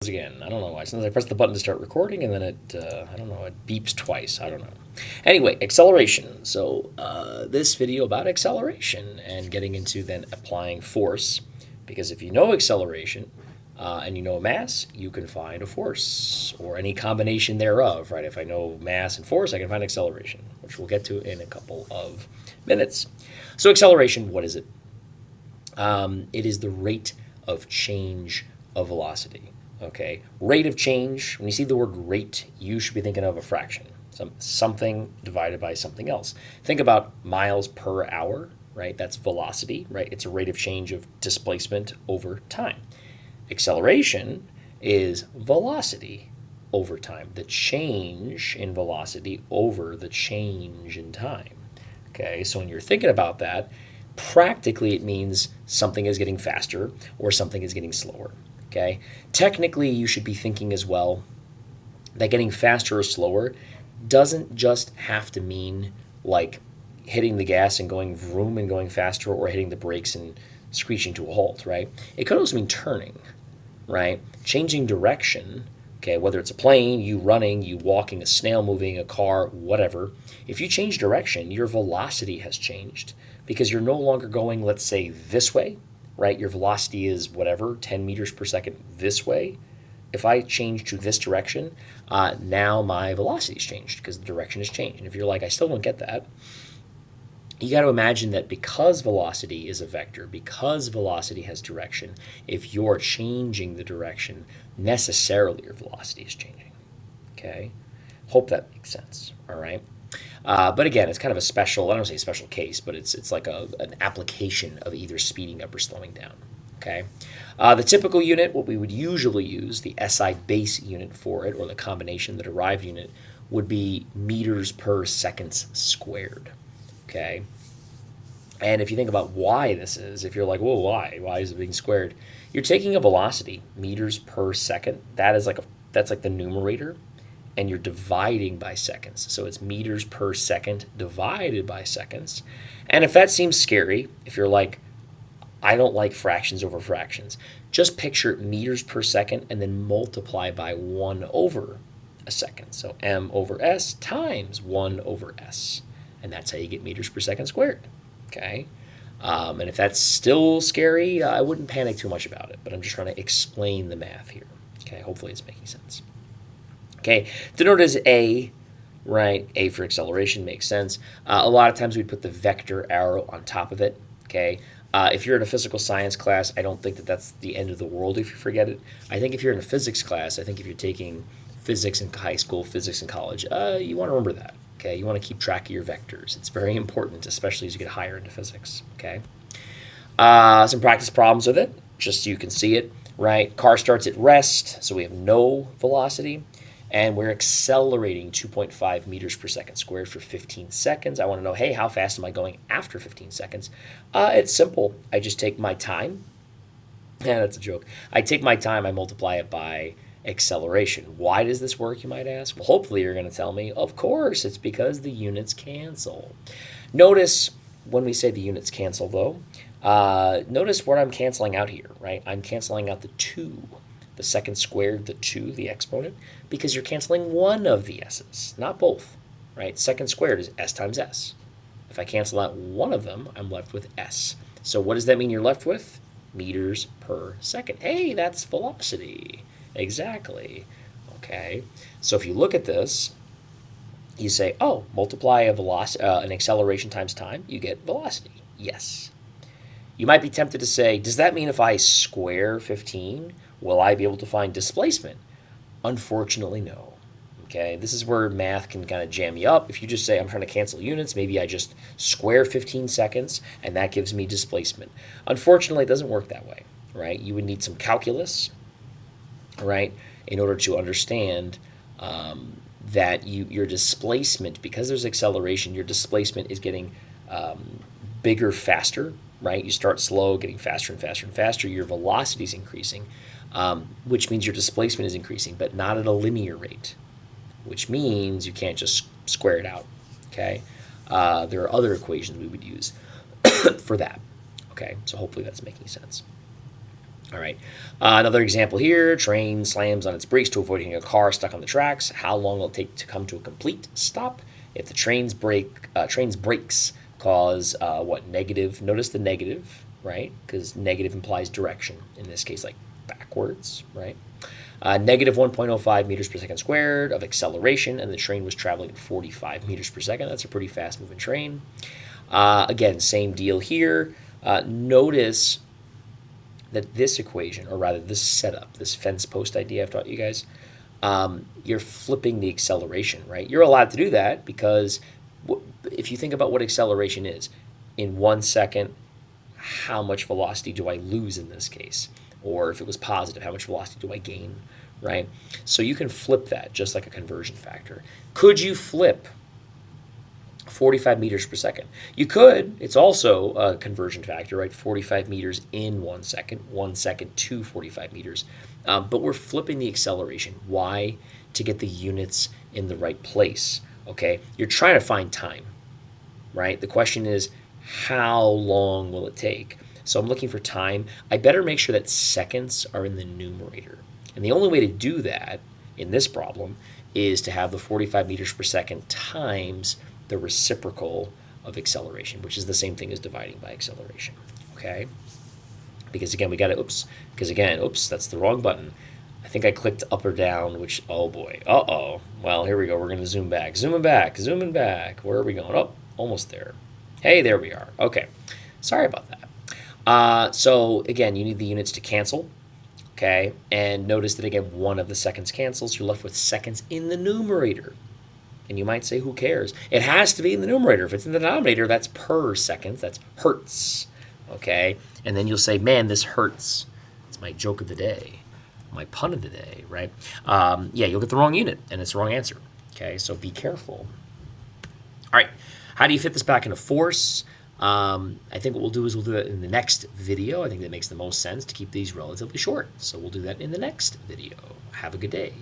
Again. I don't know why. Sometimes I press the button to start recording and then I don't know, it beeps twice. I don't know. Anyway, acceleration. So this video about acceleration and getting into then applying force. Because if you know acceleration and you know mass, you can find a force or any combination thereof, right? If I know mass and force, I can find acceleration, which we'll get to in a couple of minutes. So acceleration, what is it? It is the rate of change of velocity. Okay, rate of change. When you see the word rate, you should be thinking of a fraction, something divided by something else. Think about miles per hour, right? That's velocity, right? It's a rate of change of displacement over time. Acceleration is velocity over time, the change in velocity over the change in time. Okay, so when you're thinking about that, practically it means something is getting faster or something is getting slower. Okay, technically you should be thinking as well that getting faster or slower doesn't just have to mean like hitting the gas and going vroom and going faster, or hitting the brakes and screeching to a halt, right? It could also mean turning, right? Changing direction, okay, whether it's a plane, you running, you walking, a snail moving, a car, whatever. If you change direction, your velocity has changed because you're no longer going, let's say, this way, right? Your velocity is whatever, 10 meters per second this way. If I change to this direction, now my velocity's changed because the direction has changed. And if you're like, I still don't get that, you got to imagine that because velocity is a vector, because velocity has direction, if you're changing the direction, necessarily your velocity is changing. Okay? Hope that makes sense. All right? But again, it's kind of a special, I don't say special case, but it's like an application of either speeding up or slowing down. Okay. The typical unit, what we would usually use, the SI base unit for it, or the combination, the derived unit, would be meters per seconds squared. Okay. And if you think about why this is, if you're like, well, why? Why is it being squared? You're taking a velocity, meters per second. That's like the numerator, and you're dividing by seconds. So it's meters per second divided by seconds. And if that seems scary, if you're like, I don't like fractions over fractions, just picture meters per second and then multiply by 1 over a second. So m over s times 1 over s. And that's how you get meters per second squared. Okay? And if that's still scary, I wouldn't panic too much about it. But I'm just trying to explain the math here. Okay? Hopefully it's making sense. Okay, denoted as A, right? A for acceleration makes sense. A lot of times we'd put the vector arrow on top of it. Okay, if you're in a physical science class, I don't think that that's the end of the world if you forget it. I think if you're in a physics class, I think if you're taking physics in high school, physics in college, you want to remember that. Okay, you want to keep track of your vectors. It's very important, especially as you get higher into physics. Okay, some practice problems with it, just so you can see it. Right, car starts at rest, so we have no velocity. And we're accelerating 2.5 meters per second squared for 15 seconds. I want to know, hey, how fast am I going after 15 seconds? It's simple. I just take my time. Yeah, that's a joke. I take my time, I multiply it by acceleration. Why does this work, you might ask? Well, hopefully you're going to tell me, of course, it's because the units cancel. Notice when we say the units cancel, though, notice what I'm canceling out here, right? I'm canceling out the 2. The second squared, the 2, the exponent, because you're canceling one of the s's, not both, right? Second squared is s times s. If I cancel out one of them, I'm left with s. So what does that mean you're left with? Meters per second. Hey, that's velocity. Exactly. Okay. So if you look at this, you say, oh, multiply an acceleration times time, you get velocity. Yes. You might be tempted to say, does that mean if I square 15, will I be able to find displacement? Unfortunately, no. Okay, this is where math can kind of jam you up. If you just say, I'm trying to cancel units, maybe I just square 15 seconds, and that gives me displacement. Unfortunately, it doesn't work that way, right? You would need some calculus, right, in order to understand that your displacement, because there's acceleration, your displacement is getting bigger faster, right? You start slow, getting faster and faster and faster. Your velocity is increasing, which means your displacement is increasing, but not at a linear rate, which means you can't just square it out, okay? There are other equations we would use for that, okay? So hopefully that's making sense. All right. Another example here: train slams on its brakes to avoid hitting a car stuck on the tracks. How long will it take to come to a complete stop? If the train's brakes cause what negative? Notice the negative, right? Because negative implies direction. In this case, like backwards, right? Negative 1.05 meters per second squared of acceleration, and the train was traveling at 45 meters per second. That's a pretty fast moving train. Again, same deal here. Notice that this equation, or rather this setup, this fence post idea I've taught you guys, you're flipping the acceleration, right? You're allowed to do that because if you think about what acceleration is, in 1 second, how much velocity do I lose in this case? Or if it was positive, how much velocity do I gain, right? So you can flip that just like a conversion factor. Could you flip 45 meters per second? You could. It's also a conversion factor, right? 45 meters in 1 second, 1 second to 45 meters. But we're flipping the acceleration. Why? To get the units in the right place, okay? You're trying to find time, right? The question is, how long will it take? So I'm looking for time. I better make sure that seconds are in the numerator. And the only way to do that in this problem is to have the 45 meters per second times the reciprocal of acceleration, which is the same thing as dividing by acceleration, okay? Because again, that's the wrong button. I think I clicked up or down, which, oh boy, well, here we go. We're going to zoom back. Zooming back. Where are we going? Oh, almost there. Hey, there we are. Okay, sorry about that. So again, you need the units to cancel, okay? And notice that again, one of the seconds cancels. You're left with seconds in the numerator. And you might say, who cares? It has to be in the numerator. If it's in the denominator, that's per seconds. That's hertz, okay? And then you'll say, man, this hurts. It's my joke of the day, my pun of the day, right? Yeah, you'll get the wrong unit, and it's the wrong answer, okay? So be careful. All right, how do you fit this back into force? I think what we'll do is we'll do it in the next video. I think that makes the most sense to keep these relatively short. So we'll do that in the next video. Have a good day.